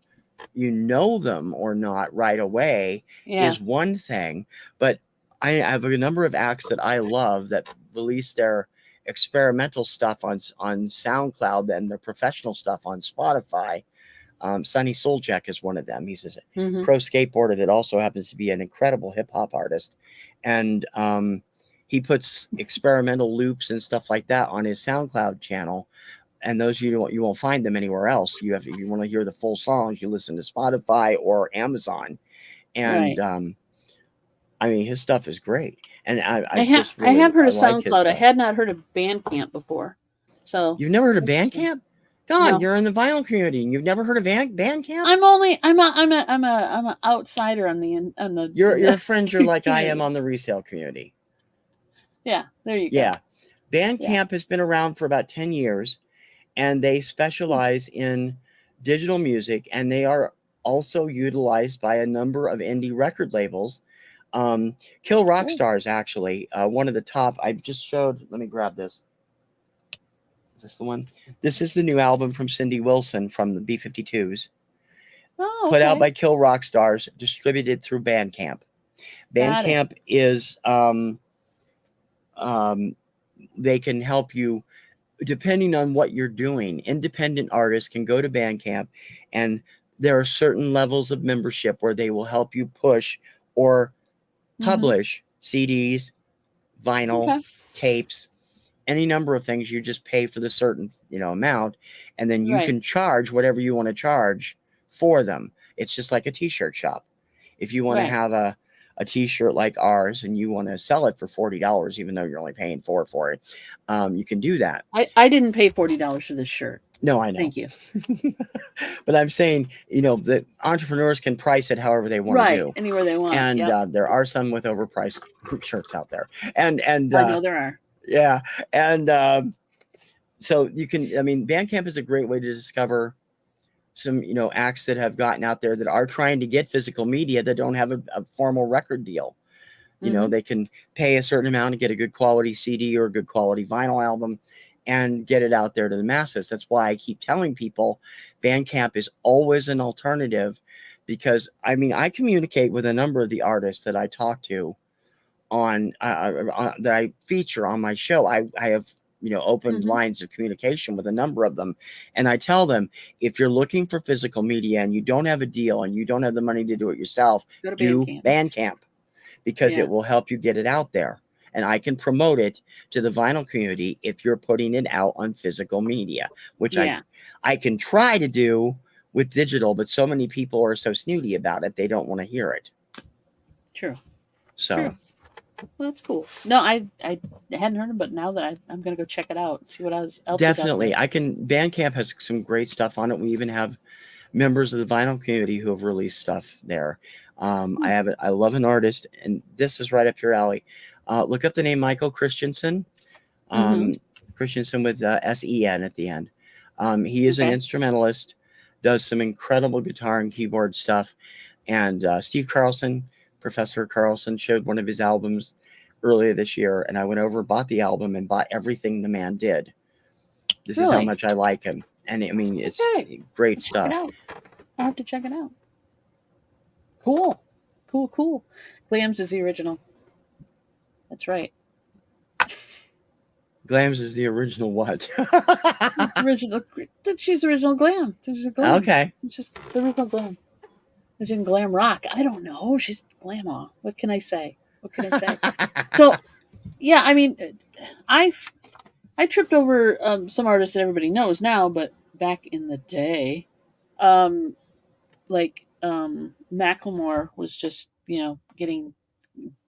know them or not right away Yeah. is one thing, but I have a number of acts that I love that release their experimental stuff on SoundCloud and their professional stuff on Spotify. Sonny Soljack is one of them. He's a Mm-hmm. pro skateboarder that also happens to be an incredible hip hop artist, and he puts experimental loops and stuff like that on his SoundCloud channel. And those you won't find them anywhere else. You want to hear the full songs, you listen to Spotify or Amazon. And I mean, his stuff is great, and I I just have really heard of like his SoundCloud. I stuff. had not heard of Bandcamp before. So You've never heard of interesting. Bandcamp? God, No. you're in the vinyl community, and you've never heard of Bandcamp? I'm an outsider on the Your friends are like I am community. on the resale community. Yeah, there you go. Yeah, Yeah. Bandcamp has been around for about 10 years, and they specialize in digital music, and they are also utilized by a number of indie record labels. Kill Rock Stars, actually, one of the top. I just showed. Let me grab this. Is this the one? This is the new album from Cindy Wilson from the B-52s. Oh, Put out okay. by Kill Rock Stars, distributed through Bandcamp. Got it. Bandcamp is they can help you depending on what you're doing. Independent artists can go to Bandcamp, and there are certain levels of membership where they will help you push or publish CDs, vinyl, tapes, any number of things. You just pay for the certain amount, and then you can charge whatever you want to charge for them. It's just like a t-shirt shop. If you want to have a t-shirt like ours and you want to sell it for $40, even though you're only paying $4 for it, you can do that. I didn't pay $40 for this shirt. No, I know. Thank you. But I'm saying, the entrepreneurs can price it however they want to do. Anywhere they want. And there are some with overpriced shirts out there. And I know there are. Yeah. And so you can, Bandcamp is a great way to discover some, acts that have gotten out there that are trying to get physical media that don't have a formal record deal. They can pay a certain amount to get a good quality CD or a good quality vinyl album and get it out there to the masses. That's why I keep telling people Bandcamp is always an alternative, because I communicate with a number of the artists that I talk to on that I feature on my show. I have open lines of communication with a number of them, and I tell them, if you're looking for physical media and you don't have a deal and you don't have the money to do it yourself, do Bandcamp, because it will help you get it out there, and I can promote it to the vinyl community if you're putting it out on physical media, which I can try to do with digital, but so many people are so snooty about it, they don't want to hear it. True. So True. Well, that's cool. No, I hadn't heard of it, but now that I'm going to go check it out and see what else. Definitely. Bandcamp has some great stuff on it. We even have members of the vinyl community who have released stuff there. I love an artist, and this is right up your alley. Look up the name Michael Christensen. Christensen with S-E-N at the end. He is an instrumentalist, does some incredible guitar and keyboard stuff. And Steve Carlson, Professor Carlson, showed one of his albums earlier this year, and I went over, bought the album, and bought everything the man did. This is how much I like him. And it's great stuff. I'll have to check it out. Cool. Glams is the original. That's right. Glams is the original what? She's the original Glam. She's a Glam. Okay. It's just the original Glam. She's in glam rock. I don't know. She's glam-aw. What can I say? So, yeah, I tripped over some artists that everybody knows now, but back in the day, Macklemore was just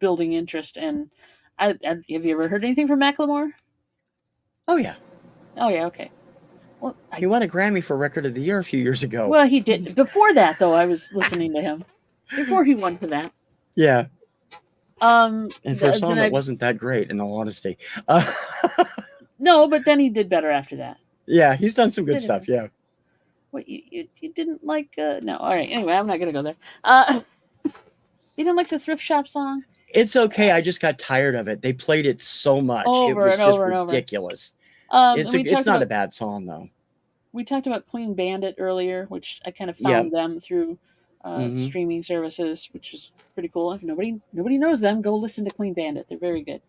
building interest. And have you ever heard anything from Macklemore? Oh yeah. Okay. Well, he won a Grammy for Record of the Year a few years ago. Well, he did. Before that, though, I was listening to him. Before he won for that. Yeah. And for a song that wasn't that great, in all honesty. No, but then he did better after that. Yeah, he's done some good stuff, yeah. What, you didn't like... no, all right. Anyway, I'm not going to go there. You didn't like the Thrift Shop song? It's okay. I just got tired of it. They played it so much. It was just ridiculous. It's not a bad song, though. We talked about Clean Bandit earlier, which I kind of found them through streaming services, which is pretty cool. If nobody knows them, go listen to Clean Bandit. They're very good.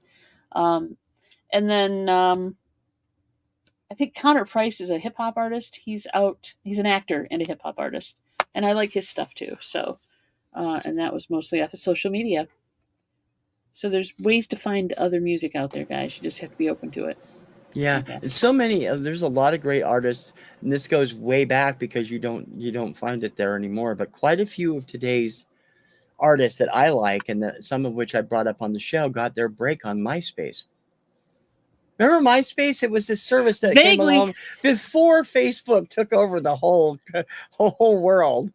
And then I think Connor Price is a hip hop artist. He's an actor and a hip hop artist, and I like his stuff too. So, and that was mostly off of social media. So there's ways to find other music out there, guys. You just have to be open to it. Yeah, and so many. There's a lot of great artists, and this goes way back because you don't find it there anymore. But quite a few of today's artists that I like, and that some of which I brought up on the show, got their break on MySpace. Remember MySpace? It was this service that came Vaguely. along before Facebook took over the whole world.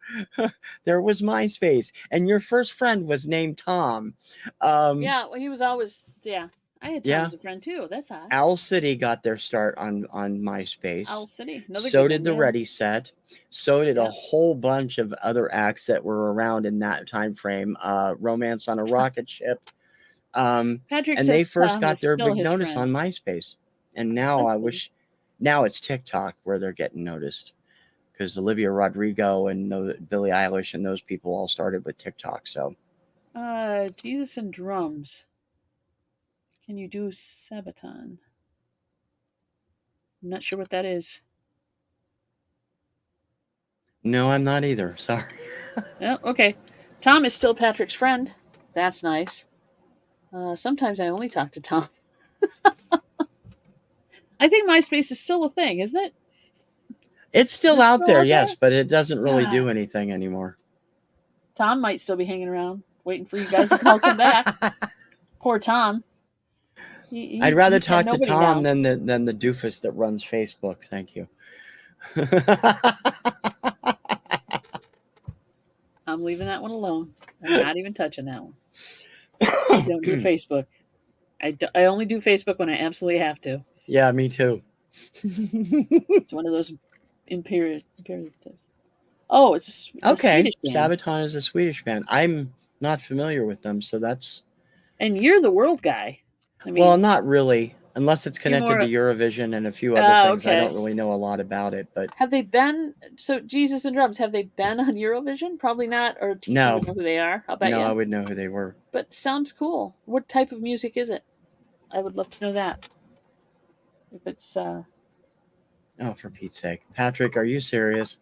There was MySpace, and your first friend was named Tom. Yeah, well, he was always, yeah. I had Tom Yeah. as a friend too. That's odd. Owl City got their start on MySpace. Owl City. Another So good did one, the yeah. Ready Set. So did a Yep. whole bunch of other acts that were around in that time frame. Romance on a Rocket Ship. Patrick And says they first Tom got is their still big his notice friend. on MySpace. And now That's I good. wish, now it's TikTok where they're getting noticed, because Olivia Rodrigo and Billie Eilish and those people all started with TikTok. So Jesus and Drums. Can you do Sabaton? I'm not sure what that is. no, I'm not either. Sorry. Oh, okay. Tom is still Patrick's friend. That's nice. Sometimes I only talk to Tom. I think MySpace is still a thing, isn't it? It's Is still it out still there, out yes, there? but it doesn't really God. do anything anymore. Tom might still be hanging around, waiting for you guys to all come back. Poor Tom. I'd rather he's got talk to nobody Tom now. than the doofus that runs Facebook. Thank you. I'm leaving that one alone. I'm not even touching that one. I don't do Facebook. I only do Facebook when I absolutely have to. Yeah, me too. It's one of those imperatives. Oh, it's a Okay, Swedish band. Sabaton is a Swedish band. I'm not familiar with them, so that's. And you're the world guy. I mean, Well, not really, unless it's you're connected more. to Eurovision and a few other things. I Okay. don't really know a lot about it, but Have they been? So Jesus and Drums, have they been on Eurovision? Probably not. Or TC no, would know who they are. I'll bet no, you. I would know who they were. But sounds cool. What type of music is it? I would love to know that. If it's Oh, for Pete's sake, Patrick, are you serious?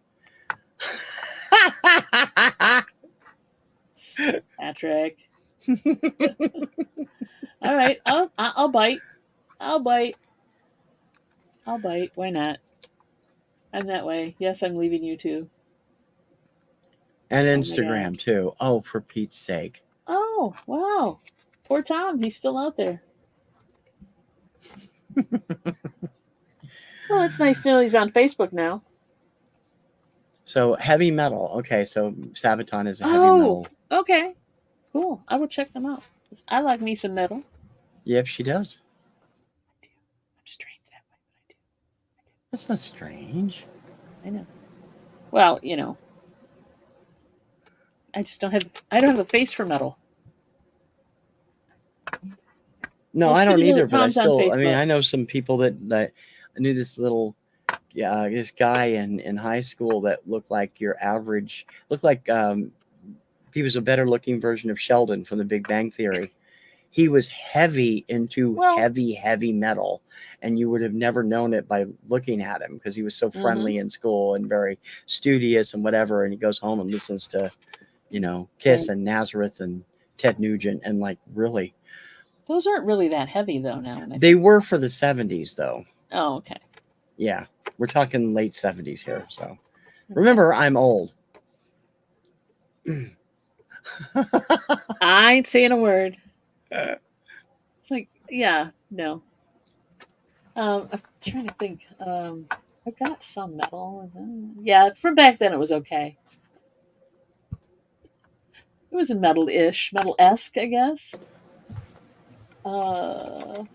Patrick. All right, I'll bite. I'll bite. I'll bite. Why not? I'm that way. Yes, I'm leaving you too. And Oh my Instagram gosh. too. Oh, for Pete's sake. Oh wow. Poor Tom. He's still out there. Well, it's nice to know he's on Facebook now. So heavy metal. Okay, so Sabaton is a heavy metal. Okay. Cool. I will check them out. 'Cause I like me some metal. Yep, she does. I'm strange that way, but I do. That's not strange. I know. Well, you know, I don't have a face for metal. No, Well, I don't speaking of either. it, But I Tom's on still, I mean, Facebook. I know some people that I knew this little, this guy in high school that looked like your average, looked like he was a better looking version of Sheldon from The Big Bang Theory. He was heavy into Well, heavy metal, and you would have never known it by looking at him because he was so friendly in school and very studious and whatever. And he goes home and listens to, Kiss Right. and Nazareth and Ted Nugent, and like really. Those aren't really that heavy though now. They were for the 70s though. Oh, okay. Yeah, we're talking late 70s here. So remember, I'm old. I ain't saying a word. It's like, yeah, no. I'm trying to think. I got some metal. Yeah, from back then it was okay. It was a metal-ish, metal-esque, I guess. I'm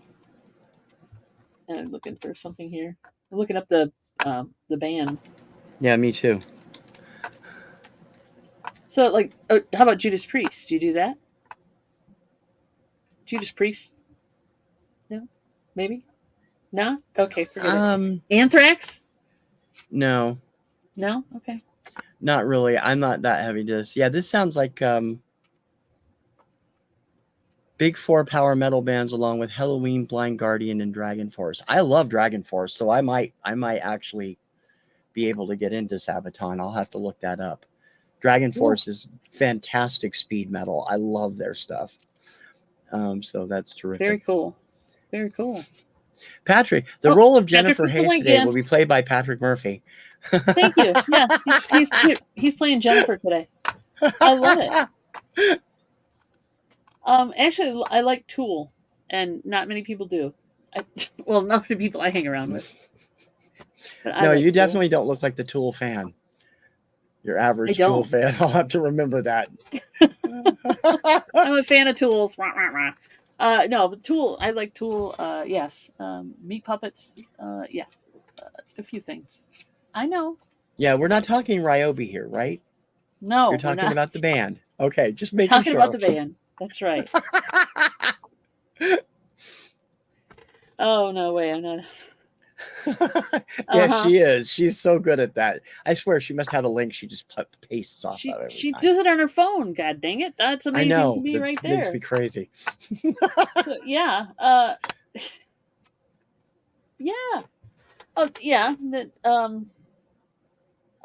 looking for something here. I'm looking up the band. Yeah, me too. So, like, how about Judas Priest? Do you do that? Judas Priest? No, maybe. No. Okay, forget it. Anthrax? No, No. Okay. not really. I'm not that heavy to this. Yeah, this sounds like big four power metal bands along with Halloween, Blind Guardian, and Dragon Force. I love Dragon Force, so I might actually be able to get into Sabaton. I'll have to look that up. Dragon Force is fantastic speed metal. I love their stuff. So that's terrific. Very cool. Very cool. Patrick, the role of Patrick Jennifer with the Hayes link, today yeah. will be played by Patrick Murphy. Thank you. Yeah, he's playing Jennifer today. I love it. Actually, I like Tool, and not many people do. Well, not many people I hang around with. But No, like you Tool. definitely don't look like the Tool fan. Your I average Tool don't. fan. I'll have to remember that. I'm a fan of Tools. No, but Tool. I like Tool. Yes. Meat Puppets. Yeah. A few things. I know. Yeah, we're not talking Ryobi here, right? No, You're we're talking not. about the band. Okay, just We're making talking about sure. the band. That's right. Oh no way! I'm not. Yeah, Uh-huh. she is. She's so good at that. I swear she must have a link she just pastes off of every She time. does it on her phone. God dang it! That's I amazing to know. me right That makes there. me crazy. So yeah. Yeah. Oh yeah. That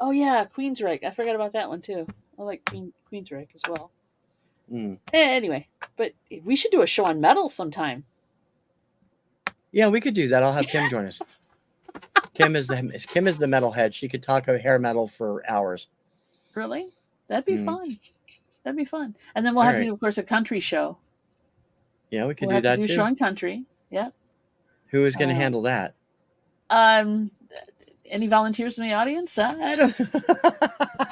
Oh yeah, Queensryche. I forgot about that one too. I like Queensryche as well. Mm. Anyway, but we should do a show on metal sometime. Yeah, we could do that. I'll have Kim join us. Kim is the metalhead. She could talk of hair metal for hours. Really? That'd be fun. That'd be fun. And then we'll have to do, of course, a country show. Yeah, we could We'll do have that to do too. a show on country. Yep. Who is going to handle that? Any volunteers in the audience? I don't.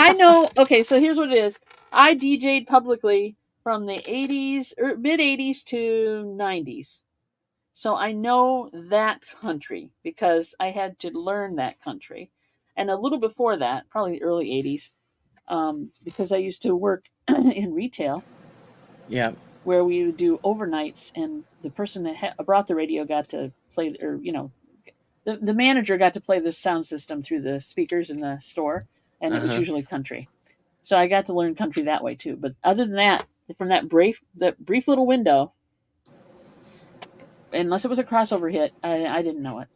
I know. Okay, so here's what it is. I DJ'd publicly from the 80s or mid 80s to 90s. So I know that country because I had to learn that country. And a little before that, probably the early 80s, because I used to work in retail. Yeah. Where we would do overnights, and the person that brought the radio got to play, or the manager got to play the sound system through the speakers in the store, and it was usually country. So I got to learn country that way too. But other than that, from that brief little window, unless it was a crossover hit, I didn't know it.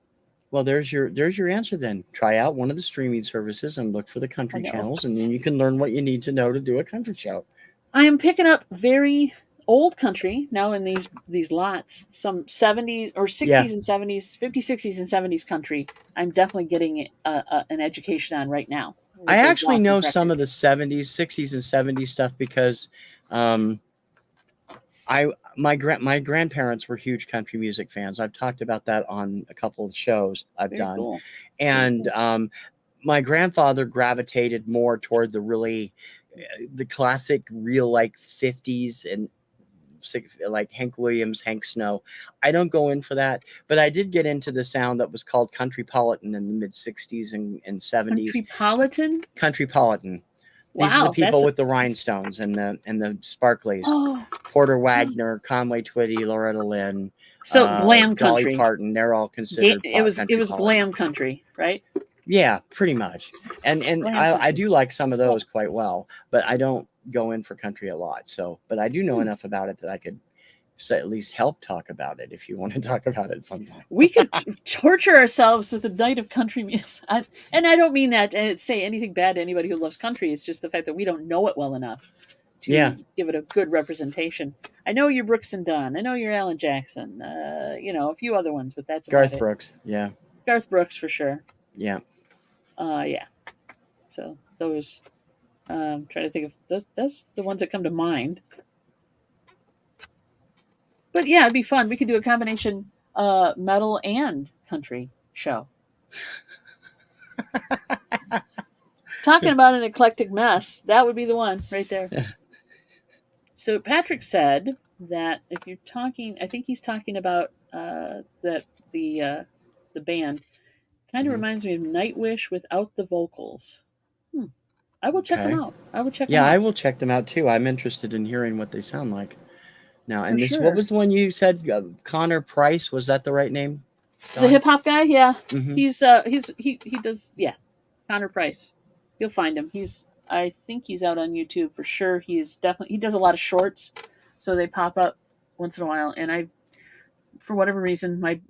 Well, there's your answer then. Try out one of the streaming services and look for the country channels, and then you can learn what you need to know to do a country show. I am picking up very old country now in these lots, some 70s or 60s and 70s, 50s, 60s and 70s country. I'm definitely getting an education on right now. I actually know some of the 70s, 60s and 70s stuff because my grandparents were huge country music fans. I've talked about that on a couple of shows I've done. Cool. And my grandfather gravitated more toward the classic real like 50s and like Hank Williams, Hank Snow. I don't go in for that, but I did get into the sound that was called Countrypolitan in the mid 60s and 70s. Countrypolitan? Countrypolitan. These are the people with the rhinestones and the sparklies. Oh. Porter Wagner, Conway Twitty, Loretta Lynn. So glam Dolly country. Parton. They're all considered. It was glam country, right? Yeah, pretty much. And I do like some of those quite well, but I don't go in for country a lot. So, but I do know enough about it that I could at least help talk about it if you want to talk about it sometime. We could torture ourselves with a night of country music. And I don't mean that to say anything bad to anybody who loves country. It's just the fact that we don't know it well enough to give it a good representation. I know you're Brooks and Dunn. I know you're Alan Jackson. A few other ones, but that's Garth Brooks. Yeah. Garth Brooks for sure. Yeah. Yeah. So those, trying to think of those the ones that come to mind. But yeah, it'd be fun. We could do a combination metal and country show. Talking about an eclectic mess, that would be the one right there. So Patrick said that if you're talking, I think he's talking about the band. Kind of reminds me of Nightwish without the vocals. I will check them out. I will check them out. Yeah, I will check them out too. I'm interested in hearing what they sound like. Now, and what was the one you said? Connor Price, was that the right name? The hip hop guy, yeah. Mm-hmm. He does, yeah. Connor Price, you'll find him. I think he's out on YouTube for sure. He does a lot of shorts, so they pop up once in a while. And for whatever reason, my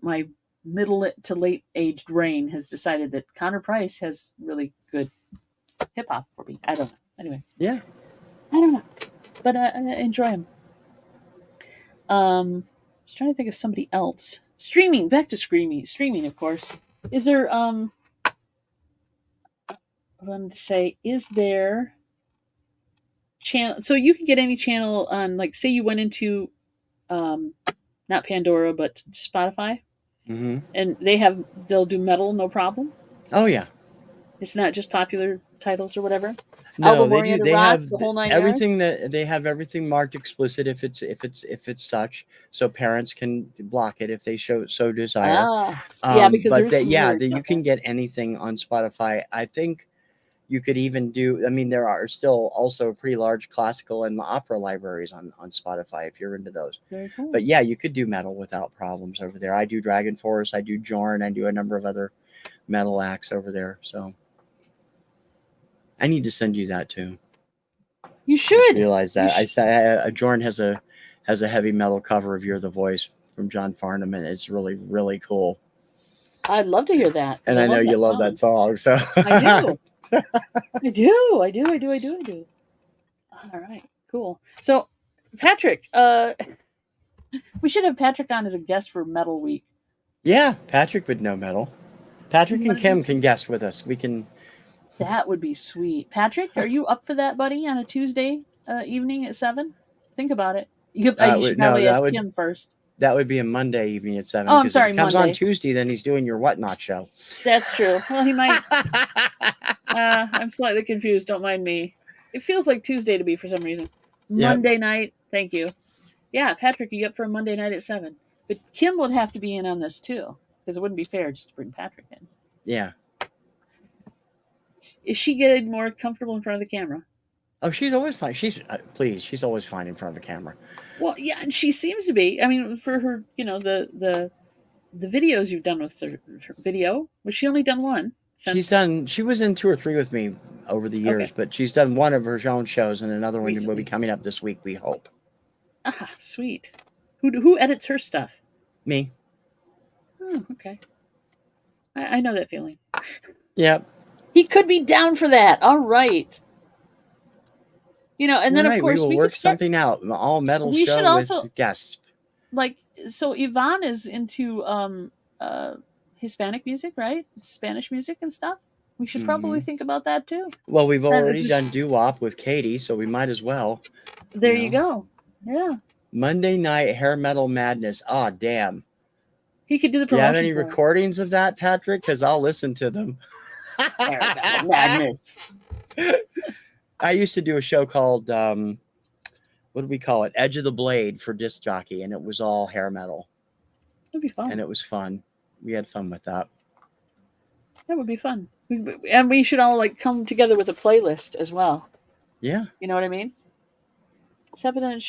middle to late aged brain has decided that Connor Price has really good hip hop for me. I don't know. Anyway, yeah, I don't know, but I enjoy him. I was trying to think of somebody else. Streaming, back to streaming, of course. Is there I wanted to say, is there channel. So you can get any channel on, like, say you went into, not Pandora, but Spotify, and they'll do metal, no problem. Oh yeah. It's not just popular titles or whatever. No, Album they do. oriented They rock, have the whole 9 yards. everything that they have everything marked explicit if it's such, so parents can block it if they so desire. Yeah, because But there's some yeah, lyrics you out there. can get anything on Spotify. I think you could even do. I mean, there are still also pretty large classical and opera libraries on Spotify if you're into those. Very cool. But yeah, you could do metal without problems over there. I do Dragon Force, I do Jorn, I do a number of other metal acts over there. So I need to send you that too. You Just should realize that I said Jorn has a heavy metal cover of "You're the Voice" from John Farnham, and it's really really cool. I'd love to hear that. And I know you love that song, so I do. I do. All right, cool. So, Patrick, we should have Patrick on as a guest for Metal Week. Yeah, Patrick would know metal. Patrick and Kim can guest with us. We can. That would be sweet. Patrick, are you up for that, buddy? On a Tuesday evening at 7? Think about it. You should probably ask Kim first. That would be a Monday evening at 7. Oh, I'm sorry, if he comes Monday. on Tuesday, then he's doing your Whatnot show. That's true. Well, he might. I'm slightly confused. Don't mind me. It feels like Tuesday to me for some reason. Monday night. Thank you. Yeah, Patrick, are you up for a Monday night at 7? But Kim would have to be in on this too, because it wouldn't be fair just to bring Patrick in. Yeah. Is she getting more comfortable in front of the camera? Oh, she's always fine. She's always fine in front of the camera. Well, yeah, and she seems to be. I mean, for her, the videos you've done with her video, was she only done one? She was in 2 or 3 with me over the years, but she's done one of her own shows, and another one will be coming up this week, we hope. Ah, sweet. Who edits her stuff? Me. Oh, okay. I know that feeling. Yep. He could be down for that. All right. And then of course we will work something out. An all metal show should also, with guests. Like, so Yvonne is into Hispanic music, right? Spanish music and stuff. We should probably think about that too. Well, we've already done doo-wop with Katie, so we might as well. There you go. Yeah. Monday night hair metal madness. Oh, damn. He could do the promotion. Do you have any recordings of that, Patrick? Because I'll listen to them. Hair metal madness. I used to do a show called, what do we call it? Edge of the Blade for disc jockey, and it was all hair metal. That'd be fun. And it was fun. We had fun with that. That would be fun. And we should all come together with a playlist as well. Yeah. You know what I mean? Sabaton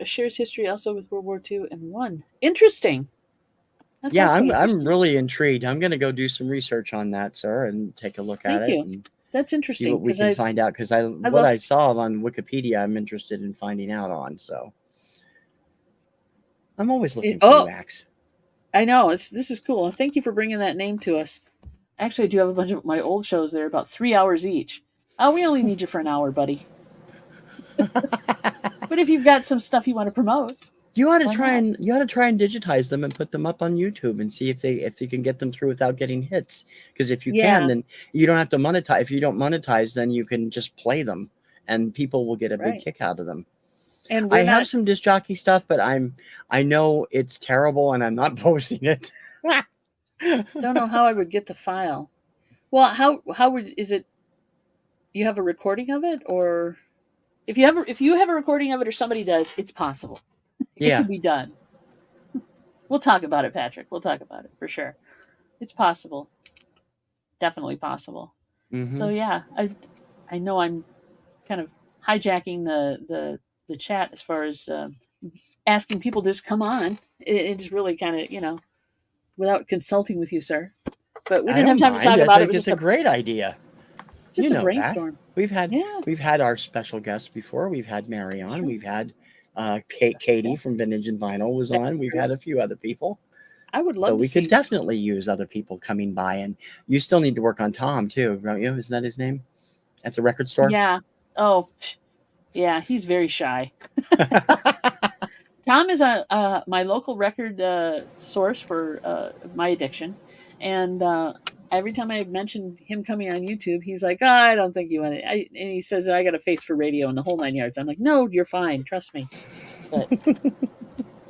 shares history also with World War II and won. Interesting. That's I'm really intrigued. I'm going to go do some research on that, sir, and take a look at it. And that's interesting. See what we can find out, because what I saw on Wikipedia, I'm interested in finding out on. So I'm always looking for new acts. I know this is cool. Thank you for bringing that name to us. Actually, I do have a bunch of my old shows there, about 3 hours each. Oh, we only need you for an hour, buddy. But if you've got some stuff you want to promote, you ought to try and digitize them and put them up on YouTube and see if you can get them through without getting hits. Because if you can, then you don't have to monetize. If you don't monetize, then you can just play them, and people will get a big kick out of them. And I have some disc jockey stuff, but I know it's terrible, and I'm not posting it. Don't know how I would get the file. Well, how is it? You have a recording of it, or if you have a recording of it, or somebody does, it's possible. It can be done. We'll talk about it, Patrick. We'll talk about it for sure. It's possible. Definitely possible. Mm-hmm. So yeah, I know I'm kind of hijacking the chat as far as asking people to just come on. It's really kind of, without consulting with you, sir. But we didn't have time to talk about it. It's a great idea. Just a brainstorm. That. We've had our special guests before. We've had Mary on. We've had Katie from Vintage and Vinyl was on. We've had a few other people. I would love so we could definitely use other people coming by. And you still need to work on Tom too, don't you? Isn't that his name at the record store? Yeah. Oh, yeah. He's very shy. Tom is my local record source for my addiction, and every time I mentioned him coming on YouTube, he's like, I don't think you want it. And he says, I got a face for radio and the whole 9 yards. I'm like, no, you're fine. Trust me. But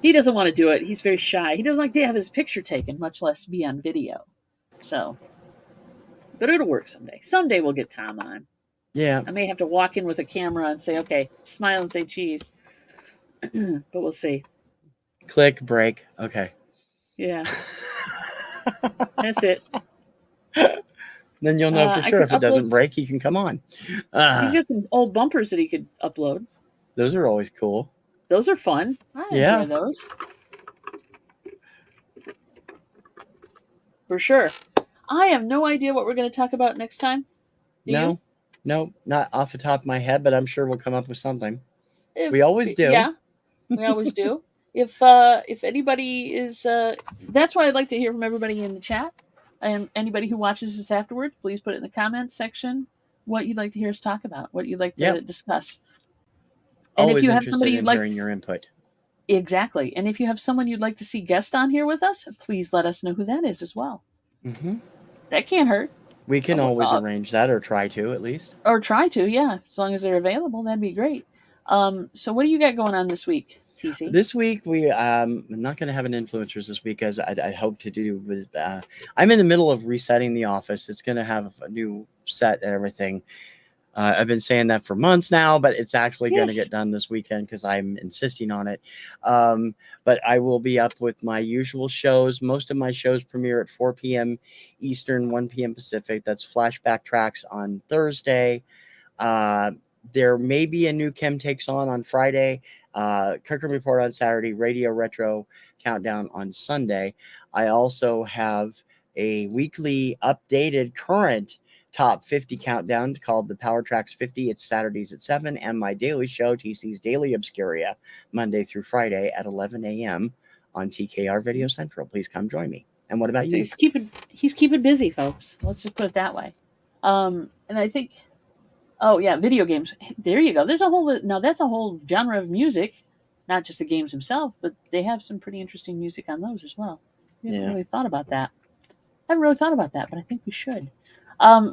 he doesn't want to do it. He's very shy. He doesn't like to have his picture taken, much less be on video. So, but it'll work someday. Someday we'll get Tom on. Yeah. I may have to walk in with a camera and say, okay, smile and say cheese. But we'll see. Click, break. Okay. Yeah. That's it. Then you'll know for sure if it doesn't break, he can come on. He's got some old bumpers that he could upload. Those are always cool. Those are fun. I enjoy those. For sure. I have no idea what we're going to talk about next time. No, not off the top of my head, but I'm sure we'll come up with something. We always do. Yeah, we always do. If anybody is, that's why I'd like to hear from everybody in the chat. And anybody who watches this afterwards, please put it in the comments section what you'd like to hear us talk about, what you'd like to discuss. And always if you have somebody you'd like hearing your input. Exactly. And if you have someone you'd like to see guest on here with us, please let us know who that is as well. Mm-hmm. That can't hurt. We can always arrange that, or try to at least. Or try to, yeah. As long as they're available, that'd be great. So what do you got going on this week, TC? This week, I'm not going to have an influencers this week, as I hope to do with. I'm in the middle of resetting the office. It's going to have a new set and everything. I've been saying that for months now, but it's actually going to get done this weekend because I'm insisting on it. But I will be up with my usual shows. Most of my shows premiere at 4 p.m. Eastern, 1 p.m. Pacific. That's Flashback Tracks on Thursday. There may be a new Chem Takes on Friday. Kirkham Report on Saturday. Radio Retro Countdown on Sunday. I also have a weekly updated current Top 50 countdown called the Power Tracks 50. It's Saturdays at 7, and my daily show, TC's Daily Obscuria, Monday through Friday at 11 a.m. on TKR VideoCentral. Please come join me. And what about you? He's keeping busy, folks. Let's just put it that way. And I think, video games. There you go. That's a whole genre of music, not just the games themselves, but they have some pretty interesting music on those as well. I haven't really thought about that. But I think we should.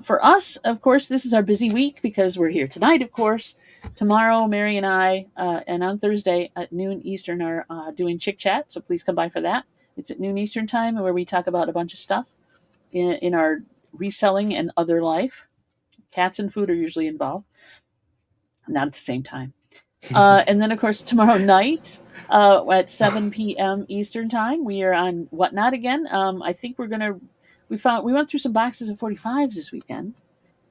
For us, of course, this is our busy week because we're here tonight, of course. Tomorrow, Mary and I, and on Thursday at noon Eastern are doing Chick Chat, so please come by for that. It's at noon Eastern time where we talk about a bunch of stuff in our reselling and other life. Cats and food are usually involved. Not at the same time. And then, of course, tomorrow night at 7 p.m. Eastern time, we are on Whatnot again. I think we went through some boxes of 45s this weekend,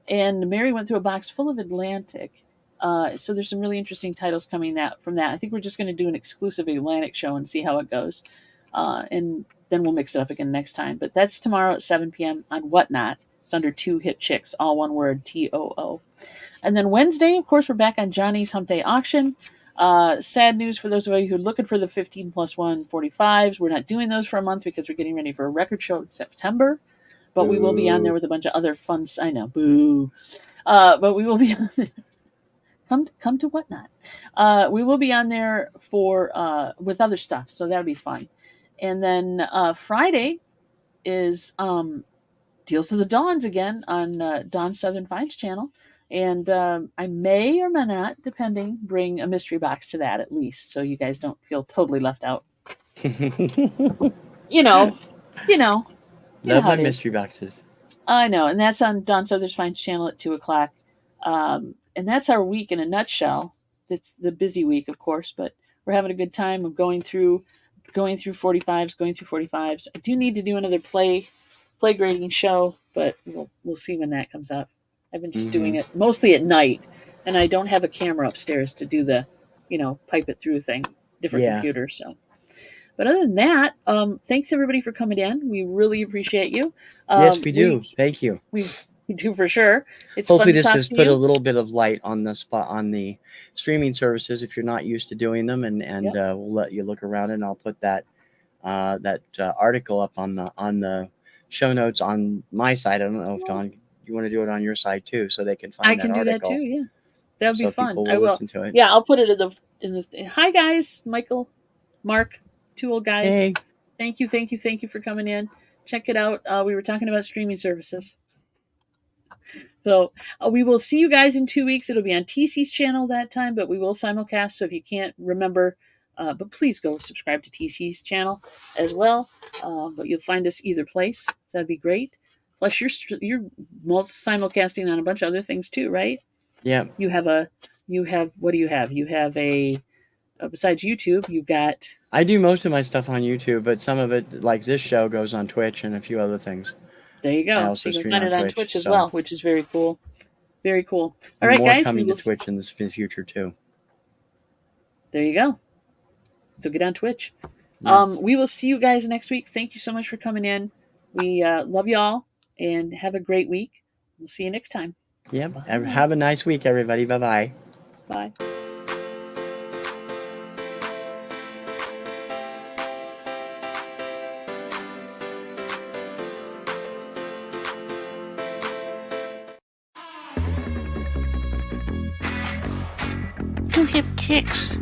and Mary went through a box full of Atlantic. So there's some really interesting titles coming from that. I think we're just going to do an exclusive Atlantic show and see how it goes. And then we'll mix it up again next time. But that's tomorrow at 7 p.m. on Whatnot. It's under Two Hit Chicks, all one word, TOO. And then Wednesday, of course, we're back on Johnny's Hump Day Auction. Sad news for those of you who are looking for the 15 plus 1 45s. We're not doing those for a month because we're getting ready for a record show in September. But we will be on there with a bunch of other fun. I know, boo. But we will be on there. Come to Whatnot. We will be on there for with other stuff, so that'll be fun. And then Friday is Deals of the Dawns again on Dawn Southern Finds channel. And I may or may not, depending, bring a mystery box to that at least, so you guys don't feel totally left out. You know. Love my mystery boxes. I know, and that's on Dawn Southern Finds channel at 2 o'clock. And that's our week in a nutshell. It's the busy week, of course, but we're having a good time of going through 45s. I do need to do another play grading show, but we'll see when that comes up. I've been just doing it mostly at night, and I don't have a camera upstairs to do the, pipe it through thing, different computer. So, but other than that, thanks everybody for coming in. We really appreciate you. Yes, we do. Thank you. We do for sure. It's hopefully fun to this has to put you. a little bit of light on the spot on the streaming services if you're not used to doing them, and we'll let you look around, and I'll put that article up on the show notes on my side. I don't know if Dawn, you want to do it on your side too, so they can find. I can do that too. Yeah, that would be fun. I will listen to it. Yeah, I'll put it in the. Hi guys, Michael, Mark, two old guys. Hey. Thank you for coming in. Check it out. We were talking about streaming services. So we will see you guys in 2 weeks. It'll be on TC's channel that time, but we will simulcast. So if you can't remember, but please go subscribe to TC's channel as well. But you'll find us either place. So that'd be great. Plus, you're simulcasting on a bunch of other things too, right? Yeah. You have what do you have? You have besides YouTube, you've got. I do most of my stuff on YouTube, but some of it, like this show, goes on Twitch and a few other things. There you go. I also so you can stream find on it on Twitch as well, which is very cool. Very cool. All right, more guys. coming to Twitch in the future too. There you go. So get on Twitch. Yeah. We will see you guys next week. Thank you so much for coming in. We love you all and have a great week. We'll see you next time. Yep. Bye. Have a nice week, everybody. Bye-bye. Bye. Do hip kicks.